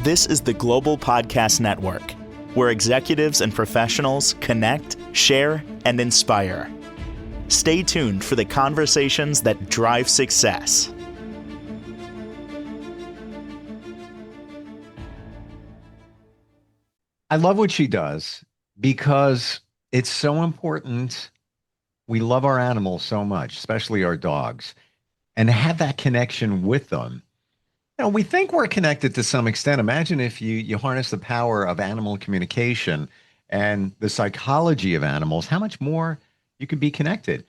This is the Global Podcast Network, where executives and professionals connect, share, and inspire. Stay tuned for the conversations that drive success. I love what she does because it's so important. We love our animals so much, especially our dogs, and to have that connection with them. We think we're connected to some extent. Imagine if you harness the power of animal communication and the psychology of animals, how much more you could be connected.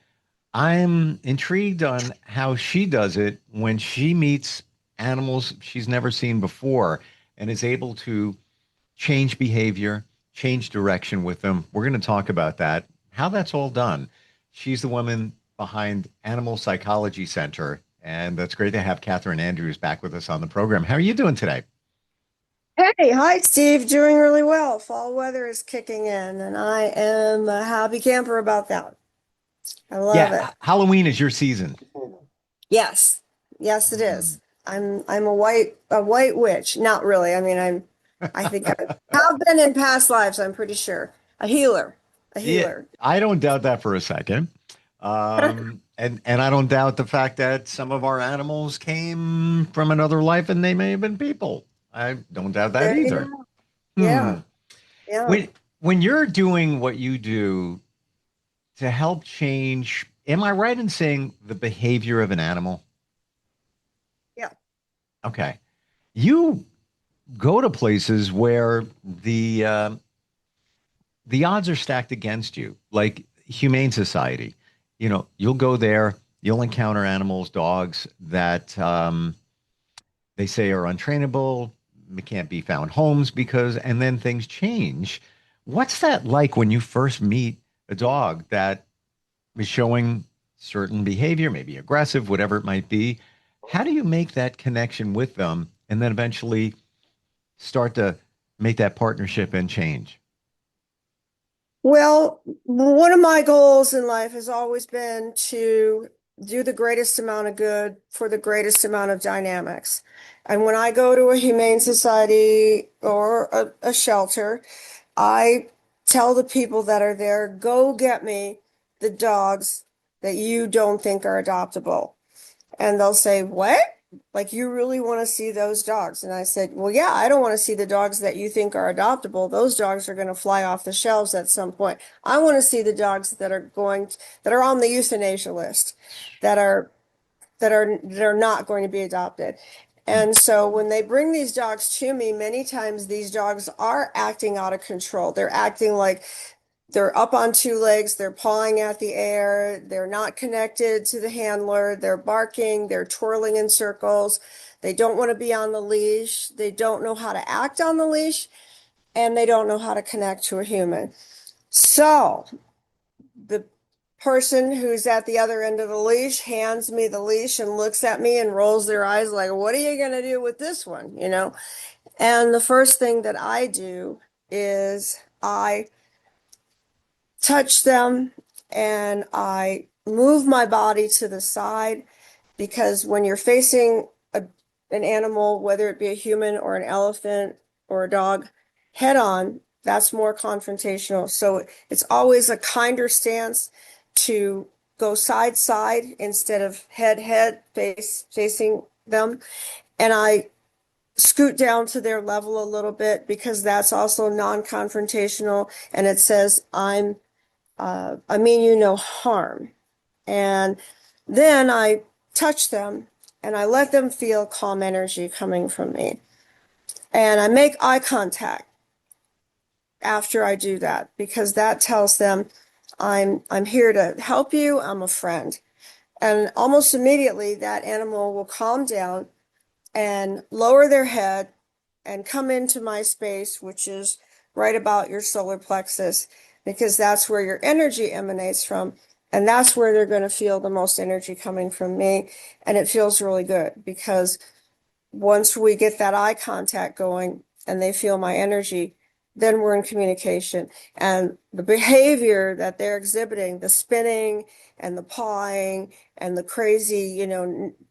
I'm intrigued on how she does it when she meets animals she's never seen before and is able to change behavior, change direction with them. We're going to talk about that, how that's all done. She's the woman behind Animal Psychology Center. And that's great to have Katherine Andrews back with us on the program. How are you doing today? Hey, hi, Steve. Doing really well. Fall weather is kicking in, and I am a happy camper about that. I love it. Halloween is your season. Yes, yes, it is. I'm a white witch. Not really. I mean, I think I have been in past lives. I'm pretty sure a healer, a Yeah, healer. I don't doubt that for a second. And I don't doubt the fact that some of our animals came from another life and they may have been people. I don't doubt that There you either. go. Hmm. Yeah, yeah, When you're doing what you do to help change, am I right in saying the behavior of an animal? yeah. Okay. You go to places where the odds are stacked against you, like Humane Society. You'll go there, you'll encounter animals, dogs that they say are untrainable, can't be found homes because, and then things change. What's that like when you first meet a dog that is showing certain behavior, maybe aggressive, whatever it might be? How do you make that connection with them and then eventually start to make that partnership and change? Well, one of my goals in life has always been to do the greatest amount of good for the greatest amount of dynamics. And when I go to a humane society or a shelter, I tell the people that are there, go get me the dogs that you don't think are adoptable. And they'll say, what? Like, you really want to see those dogs? And I said, well, yeah, I don't want to see the dogs that you think are adoptable. Those dogs are going to fly off the shelves at some point. I want to see the dogs that are on the euthanasia list, that are that are not going to be adopted. And so when they bring these dogs to me, many times these dogs are acting out of control. They're acting like they're up on two legs, they're pawing at the air, they're not connected to the handler, they're barking, they're twirling in circles, they don't want to be on the leash, they don't know how to act on the leash, and they don't know how to connect to a human. So the person who's at the other end of the leash hands me the leash and looks at me and rolls their eyes like, what are you going to do with this one? And the first thing that I do is I touch them and I move my body to the side, because when you're facing an animal, whether it be a human or an elephant or a dog, head on, that's more confrontational. So it's always a kinder stance to go side side instead of head facing them. And I scoot down to their level a little bit, because that's also non-confrontational, and it says I mean you no harm. And then I touch them and I let them feel calm energy coming from me. And I make eye contact after I do that, because that tells them I'm here to help you, I'm a friend. And almost immediately that animal will calm down and lower their head and come into my space, which is right about your solar plexus, because that's where your energy emanates from. And that's where they're going to feel the most energy coming from me. And it feels really good, because once we get that eye contact going and they feel my energy, then we're in communication. And the behavior that they're exhibiting, the spinning and the pawing and the crazy,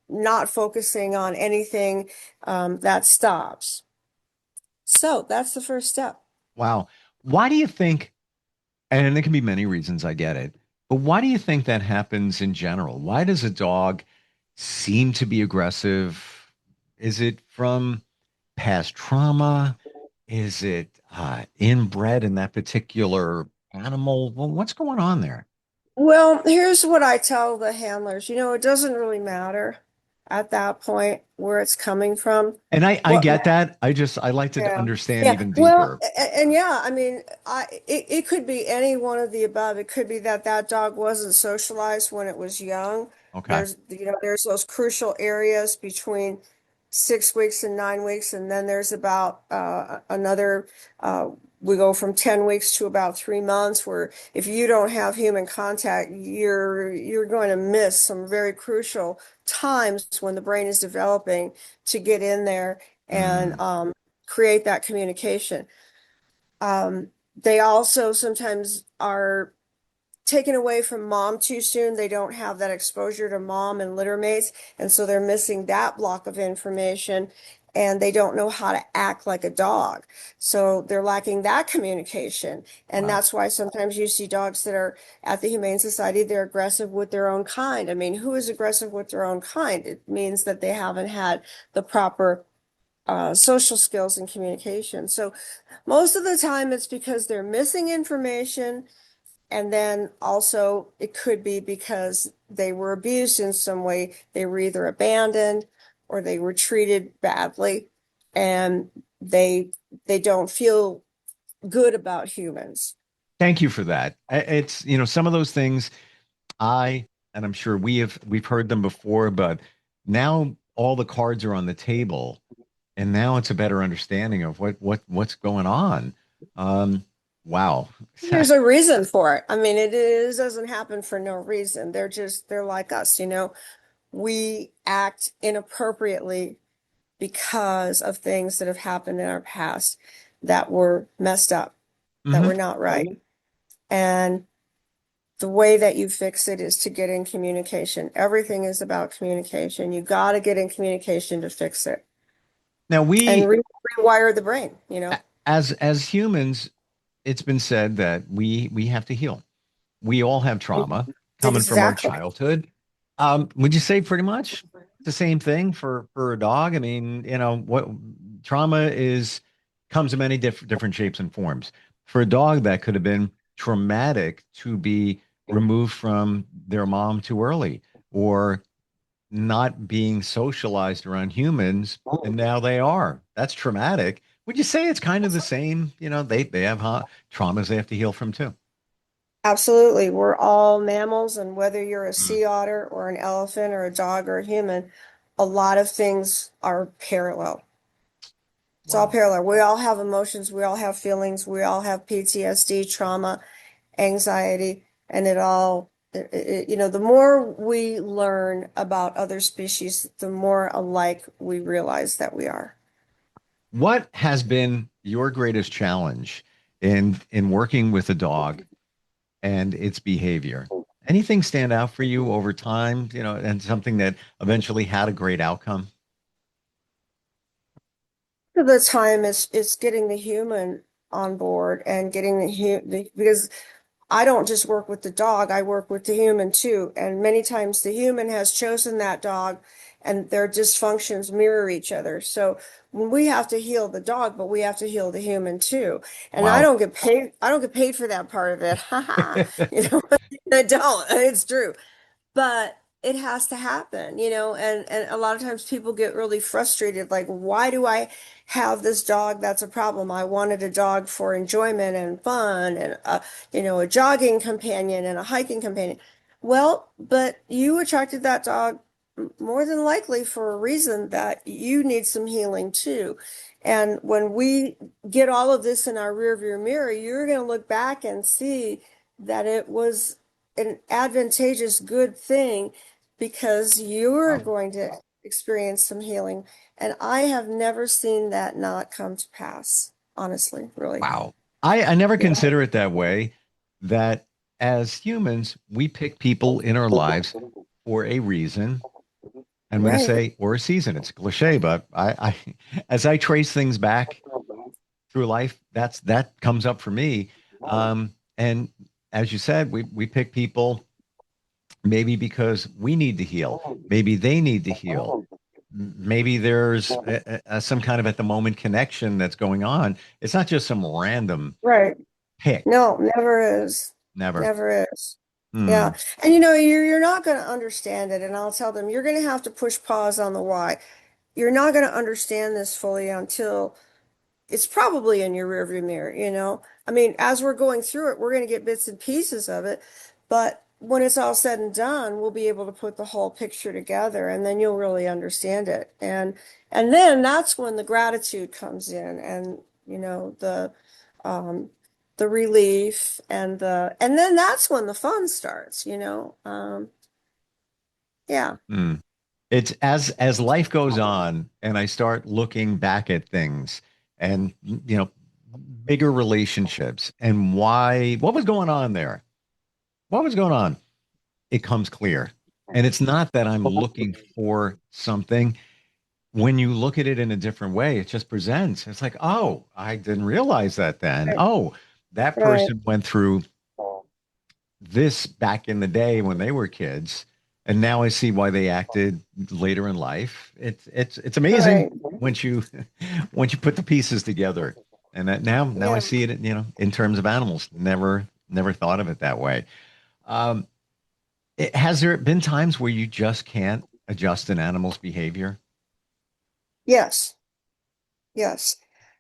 not focusing on anything, that stops. So that's the first step. Wow. Why do you think, and there can be many reasons, I get it, but why do you think that happens in general? Why does a dog seem to be aggressive? Is it from past trauma? Is it inbred in that particular animal? Well, what's going on there? Well, here's what I tell the handlers. It doesn't really matter at that point where it's coming from. And I What get that. I like to Yeah. understand Yeah. even Well, deeper. and yeah, I mean, it could be any one of the above. It could be that that dog wasn't socialized when it was young. Okay. There's those crucial areas between 6 weeks and 9 weeks, and then there's about another. We go from 10 weeks to about 3 months, where if you don't have human contact, you're going to miss some very crucial times when the brain is developing to get in there and Mm. create that communication. They also sometimes are taken away from mom too soon. They don't have that exposure to mom and litter mates, and so they're missing that block of information, and they don't know how to act like a dog. So they're lacking that communication. And Wow. that's why sometimes you see dogs that are at the Humane Society, they're aggressive with their own kind. I mean, who is aggressive with their own kind? It means that they haven't had the proper social skills and communication. So most of the time it's because they're missing information. And then also it could be because they were abused in some way. They were either abandoned or they were treated badly, and they they don't feel good about humans. Thank you for that. It's, some of those things and I'm sure we've heard them before, but now all the cards are on the table, and now it's a better understanding of what's going on. Um, wow. There's a reason for it. I mean, doesn't happen for no reason. They're like us. We act inappropriately because of things that have happened in our past that were messed up, that were Hmm. not right. And the way that you fix it is to get in communication. Everything is about communication. You got to get in communication to fix it Now and rewire the brain. as humans, it's been said that we have to heal. We all have trauma coming from our Exactly. childhood. Would you say pretty much the same thing for a dog? I mean, what trauma is comes in many different shapes and forms. For a dog, that could have been traumatic to be removed from their mom too early, or not being socialized around humans, and now they are. That's traumatic. Would you say it's kind of the same? They have traumas they have to heal from too. Absolutely. We're all mammals, and whether you're a Mm. sea otter or an elephant or a dog or a human, a lot of things are parallel. It's all Wow. parallel. We all have emotions, we all have feelings, we all have PTSD, trauma, anxiety, and the more we learn about other species, the more alike we realize that we are. What has been your greatest challenge in working with a dog and its behavior? Anything stand out for you over time, and something that eventually had a great outcome? The time is getting the human on board and getting because I don't just work with the dog, I work with the human too. And many times the human has chosen that dog and their dysfunctions mirror each other. So when we have to heal the dog, but we have to heal the human too. And Wow. I don't get paid for that part of it. I don't. It's true, but it has to happen. And a lot of times people get really frustrated, like, why do I have this dog that's a problem? I wanted a dog for enjoyment and fun and a jogging companion and a hiking companion. Well, but you attracted that dog more than likely for a reason that you need some healing too. And when we get all of this in our rearview mirror, you're going to look back and see that it was an advantageous good thing because you're Wow. going to experience some healing. And I have never seen that not come to pass, honestly, really. Wow. I never Yeah. consider it that way, that as humans, we pick people in our lives for a reason. I'm going to Right. say, or a season. It's a cliche, but as I trace things back, through life, that comes up for me. And as you said, we pick people maybe because we need to heal, maybe they need to heal, maybe there's some kind of at the moment connection that's going on. It's not just some random Right. pick. No, never is. Never. Never is. Hmm. Yeah. And you know, you're not going to understand it. And I'll tell them, you're going to have to push pause on the why. You're not going to understand this fully until it's probably in your rearview mirror, you know? I mean, as we're going through it, we're going to get bits and pieces of it, but when it's all said and done, we'll be able to put the whole picture together and then you'll really understand it. And then that's when the gratitude comes in and, you know, um the relief and then that's when the fun starts, you know? Yeah. Hmm. It's as life goes on and I start looking back at things and bigger relationships and why what was going on there? What was going on? It comes clear. And it's not that I'm looking for something. When you look at it in a different way, it just presents. It's like, oh, I didn't realize that then. Right. Oh, that Right. person went through this back in the day when they were kids, and now I see why they acted later in life. It's amazing Right. once you once you put the pieces together. And that now I Yeah. see it, in terms of animals. Never thought of it that way. Um, has there been times where you just can't adjust an animal's behavior? Yes. Yes.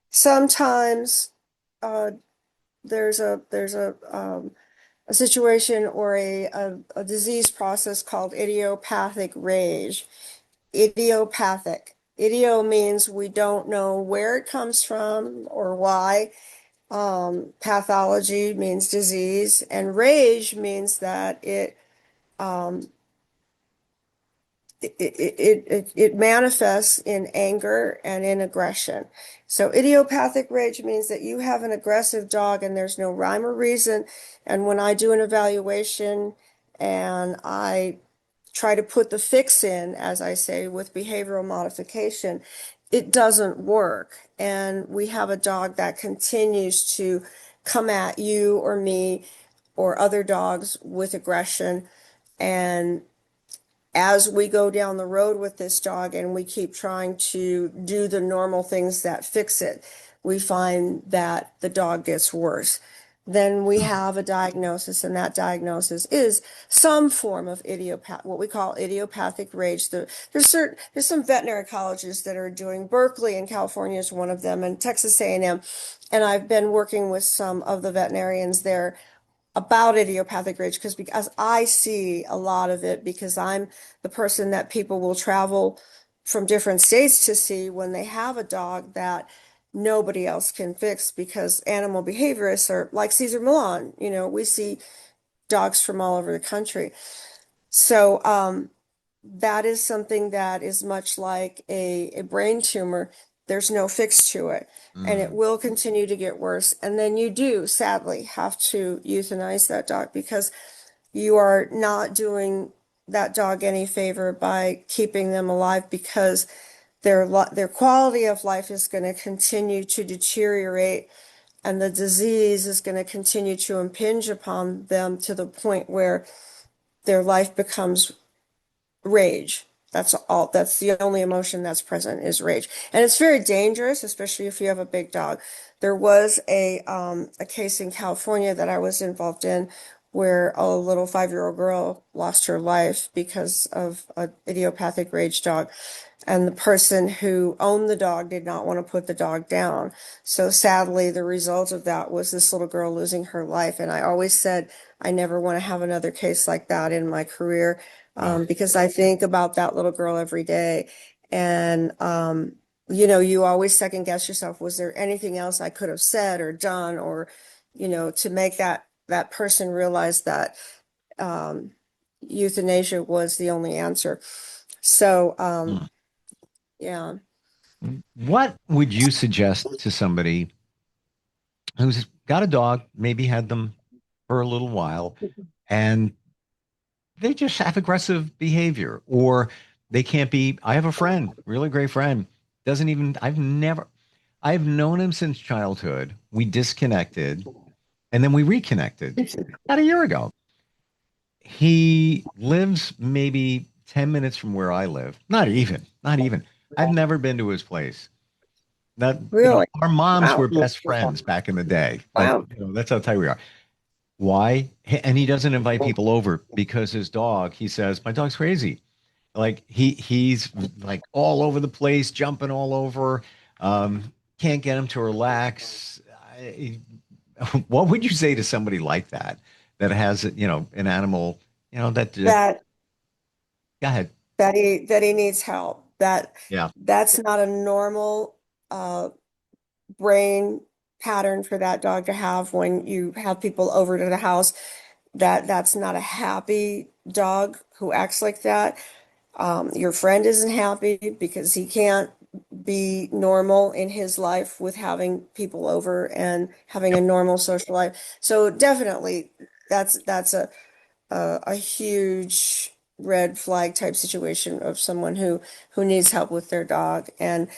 Sometimes uh, there's a situation or a disease process called idiopathic rage. Idiopathic. Idio means we don't know where it comes from or why. Pathology means disease, and rage means that um, it manifests in anger and in aggression. So idiopathic rage means that you have an aggressive dog and there's no rhyme or reason. And when I do an evaluation and I try to put the fix in, as I say, with behavioral modification, it doesn't work. And we have a dog that continues to come at you or me or other dogs with aggression. And as we go down the road with this dog and we keep trying to do the normal things that fix it, we find that the dog gets worse. Then we have a diagnosis, and that diagnosis is some form of what we call idiopathic rage. There's some veterinary colleges that are doing. Berkeley in California is one of them, and Texas A&M. And I've been working with some of the veterinarians there about idiopathic rage because I see a lot of it because I'm the person that people will travel from different states to see when they have a dog that nobody else can fix because animal behaviorists are like Cesar Millan. You know, we see dogs from all over the country. So that is something that is much like a brain tumor. There's no fix to it, and it Mm. will continue to get worse. And then you do, sadly, have to euthanize that dog because you are not doing that dog any favor by keeping them alive because their quality of life is going to continue to deteriorate and the disease is going to continue to impinge upon them to the point where their life becomes rage. That's all. That's the only emotion that's present is rage. And it's very dangerous, especially if you have a big dog. There was a case in California that I was involved in where a little 5-year-old girl lost her life because of an idiopathic rage dog. And the person who owned the dog did not want to put the dog down. So sadly, the result of that was this little girl losing her life. And I always said, I never want to have another case like that in my career, Oh. because I think about that little girl every day. And, you know, you always second guess yourself. Was there anything else I could have said or done or, you know, to make that person realize that um, euthanasia was the only answer? So, Hmm. yeah. What would you suggest to somebody who's got a dog, maybe had them for a little while, and they just have aggressive behavior, or they can't be? I have a friend, really great friend, doesn't even, I've never, I've known him since childhood. We disconnected and then we reconnected about a year ago. He lives maybe 10 minutes from where I live. Not even, not even. I've never been to his place. That, Really? our moms Wow. were best friends back in the day. Like, Wow. that's how tight we are. Why? And he doesn't invite people over because his dog, he says, my dog's crazy. Like he's like all over the place, jumping all over. Can't get him to relax. What would you say to somebody like that that has, an animal, that That go ahead. that he needs help. Yeah, That's not a normal uh brain pattern for that dog to have when you have people over to the house. That's not a happy dog who acts like that. Your friend isn't happy because he can't be normal in his life with having people over and having a yep, normal social life. So definitely that's a huge red flag type situation of someone who needs help with their dog. And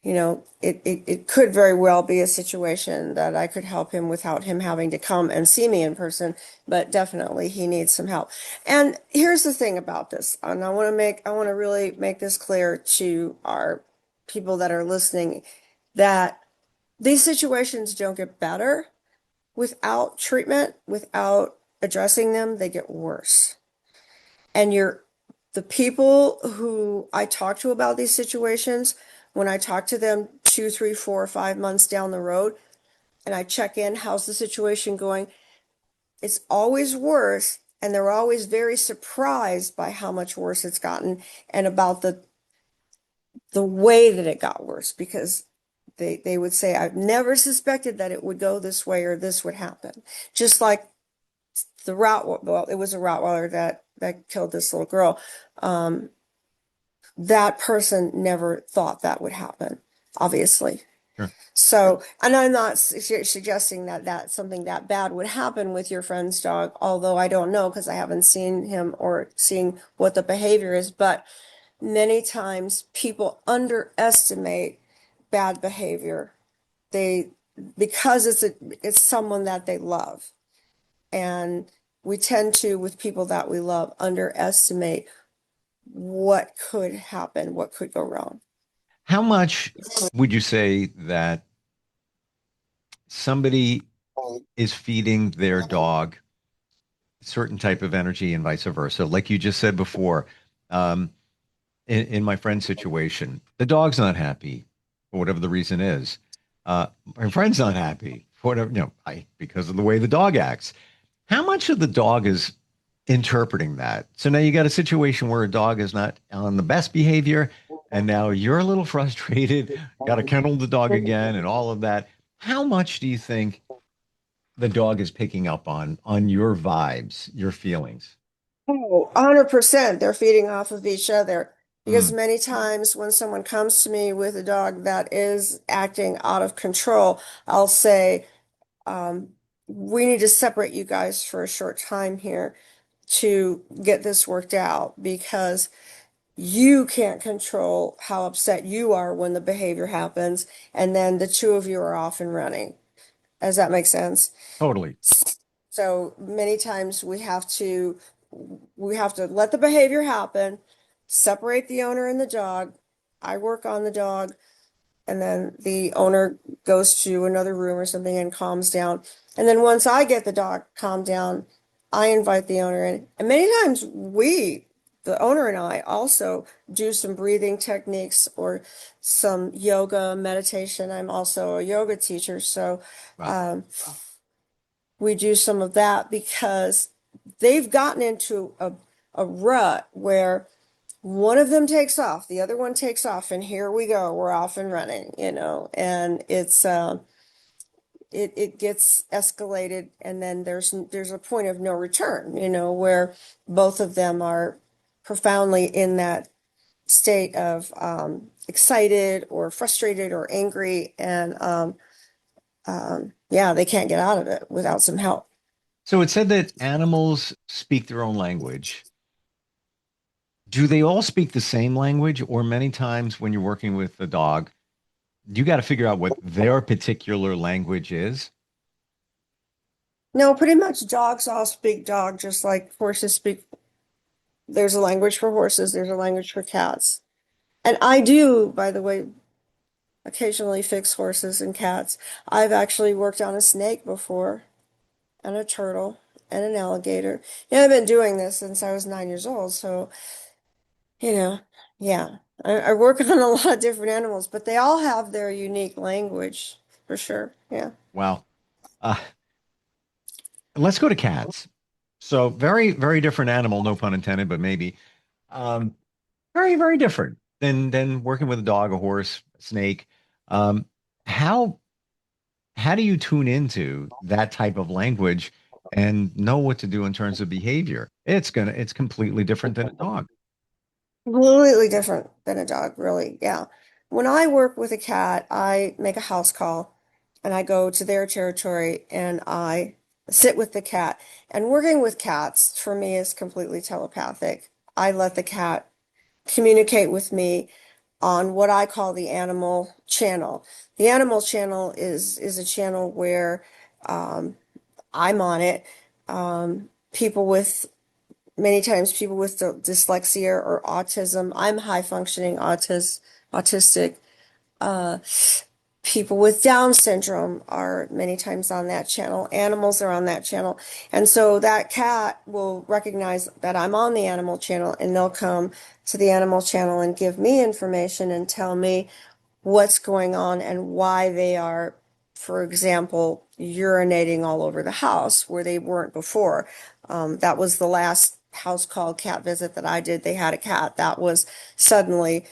it could very well be a situation that I could help him without him having to come and see me in person, but definitely he needs some help. And here's the thing about this, and I want to really make this clear to our people that are listening, that these situations don't get better without treatment, without addressing them, they get worse. And the people who I talk to about these situations, when I talk to them 2, 3, 4, 5 months down the road, and I check in, how's the situation going? It's always worse, and they're always very surprised by how much worse it's gotten and about the way that it got worse, because they would say, I've never suspected that it would go this way or this would happen. Just like well, it was a Rottweiler that killed this little girl. Um, that person never thought that would happen, obviously. sure. So, and I'm not suggesting that something that bad would happen with your friend's dog, although I don't know because I haven't seen him or seen what the behavior is. But many times people underestimate bad behavior. They Because it's someone that they love. And we tend to, with people that we love, underestimate what could happen, what could go wrong. How much would you say that somebody is feeding their dog certain type of energy and vice versa? Like you just said before, um, in my friend's situation, the dog's not happy for whatever the reason is. My friend's not happy for whatever, because of the way the dog acts. How much of the dog is interpreting that? So now you got a situation where a dog is not on the best behavior, and now you're a little frustrated, got to kennel the dog again, and all of that. How much do you think the dog is picking up on your vibes, your feelings? Oh, 100%. They're feeding off of each other. Because Mm, many times when someone comes to me with a dog that is acting out of control, I'll say, um, we need to separate you guys for a short time here to get this worked out, because you can't control how upset you are when the behavior happens, and then the two of you are off and running. Does that make sense? totally. So many times we have to let the behavior happen, separate the owner and the dog. I work on the dog, and then the owner goes to another room or something and calms down. And then once I get the dog calmed down, I invite the owner in. And many times the owner and I also do some breathing techniques or some yoga meditation. I'm also a yoga teacher, so Wow. um, we do some of that because they've gotten into a rut where one of them takes off, the other one takes off, and here we go, we're off and running. And it gets escalated, and then there's a point of no return, where both of them are profoundly in that state of excited or frustrated or angry, and yeah, they can't get out of it without some help. So it said that animals speak their own language. Do they all speak the same language, or many times when you're working with a dog, You got to figure out what their particular language is. No, pretty much dogs all speak dog, just like horses speak. There's a language for horses, there's a language for cats. And I do, by the way, occasionally fix horses and cats. I've actually worked on a snake before, and a turtle, and an alligator. I've been doing this since I was 9 years old. So, you know, yeah, I work on a lot of different animals, but they all have their unique language for sure. Yeah. Well, uh, let's go to cats. So very, very different animal, no pun intended, but maybe. Um, very, very different than working with a dog, a horse, a snake. Um, how how do you tune into that type of language and know what to do in terms of behavior? It's completely different than a dog. Completely different than a dog, really. Yeah. When I work with a cat, I make a house call and I go to their territory and I sit with the cat. And working with cats for me is completely telepathic. I let the cat communicate with me on what I call the animal channel. The animal channel is a channel where I'm on it. People with Many times people with dyslexia or autism. I'm high functioning autistic. Uh, People with Down syndrome are many times on that channel. Animals are on that channel. And so that cat will recognize that I'm on the animal channel and they'll come to the animal channel and give me information and tell me what's going on and why they are, for example, urinating all over the house where they weren't before. That was the last house call cat visit that I did. They had a cat that was suddenly,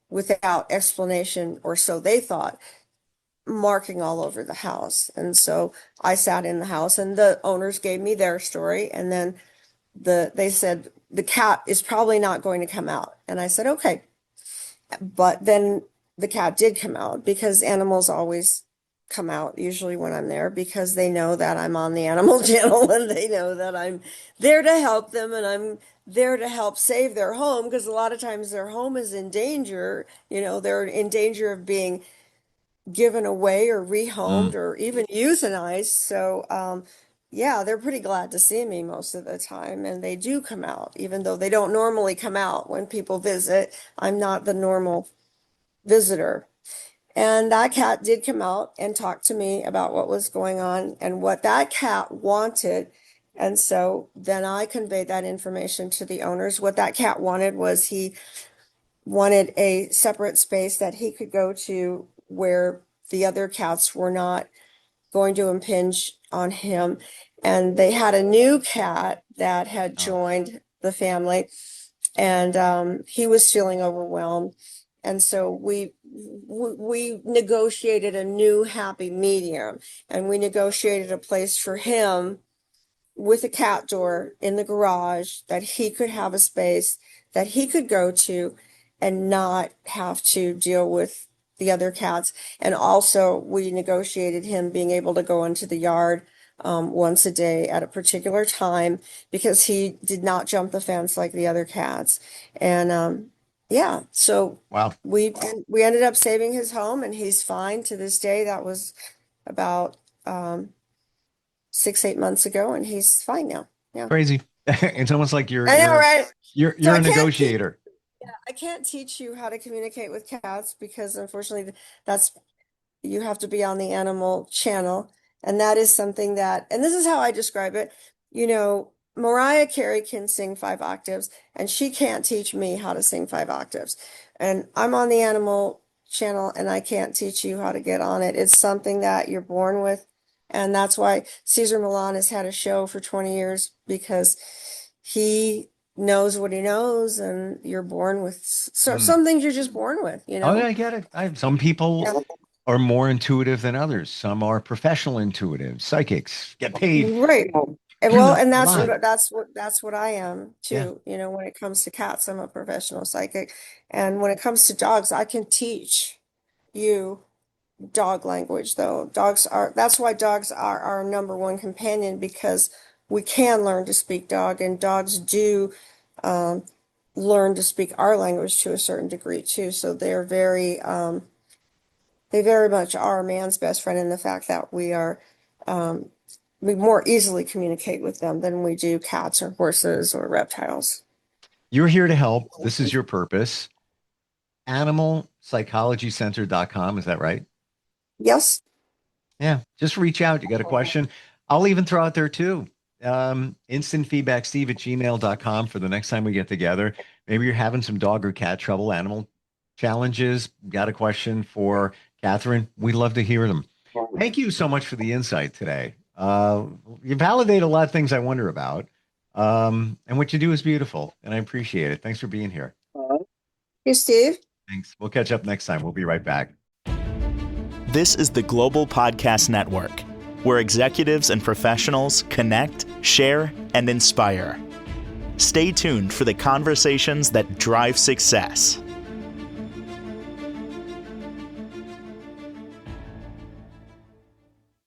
without explanation, or so they thought, marking all over the house. And so I sat in the house and the owners gave me their story. And then they said, the cat is probably not going to come out. And I said, okay. But then the cat did come out because animals always come out usually when I'm there because they know that I'm on the animal channel and they know that I'm there to help them and I'm there to help save their home because a lot of times their home is in danger. They're in danger of being given away or Mm. rehomed or even euthanized. So, yeah, they're pretty glad to see me most of the time, and they do come out, even though they don't normally come out when people visit. I'm not the normal visitor. And that cat did come out and talk to me about what was going on and what that cat wanted. And so then I conveyed that information to the owners. What that cat wanted was he wanted a separate space that he could go to where the other cats were not going to impinge on him. And they had a new cat that had Oh, joined the family, and he was feeling overwhelmed. And so we negotiated a new happy medium, and we negotiated a place for him with a cat door in the garage that he could have a space that he could go to and not have to deal with the other cats. And also, we negotiated him being able to go into the yard once a day at a particular time because he did not jump the fence like the other cats. And yeah, so wow. we we ended up saving his home, and he's fine to this day. That was about 6, 8 months ago, and he's fine now. Yeah. Crazy. It's almost like you're I know, you're right? you're So you're a negotiator. I can't teach you how to communicate with cats because unfortunately that's you have to be on the animal channel. And that is something that, and this is how I describe it. Mariah Carey can sing 5 octaves, and she can't teach me how to sing 5 octaves. And I'm on the animal channel, and I can't teach you how to get on it. It's something that you're born with. And that's why Cesar Millan has had a show for 20 years because he knows what he knows, and you're born with Mm. some things you're just born with, you Oh, yeah, know? I get it. Some people Yeah. are more intuitive than others. Some are professional intuitives, psychics, get paid. Right. And Turn well, the and hell on. that's what I am Yeah. too. When it comes to cats, I'm a professional psychic. And when it comes to dogs, I can teach you dog language though. That's why dogs are our number one companion because we can learn to speak dog and dogs do um, learn to speak our language to a certain degree too. So they're very they very much are a man's best friend in the fact that we more easily communicate with them than we do cats or horses or reptiles. You're here to help. This is your purpose. Animalpsychologycenter.com. Is that right? Yes. Yeah. Just reach out. You got a question? I'll even throw out there too. Instantfeedbacksteve@gmail.com for the next time we get together. Maybe you're having some dog or cat trouble, animal challenges. Got a question for Katherine? We'd love to hear them. Thank you so much for the insight today. You validate a lot of things I wonder about. And what you do is beautiful, and I appreciate it. Thanks for being here. Hey, Steve. Thanks. We'll catch up next time. We'll be right back. This is the Global Podcast Network, where executives and professionals connect, share, and inspire. Stay tuned for the conversations that drive success.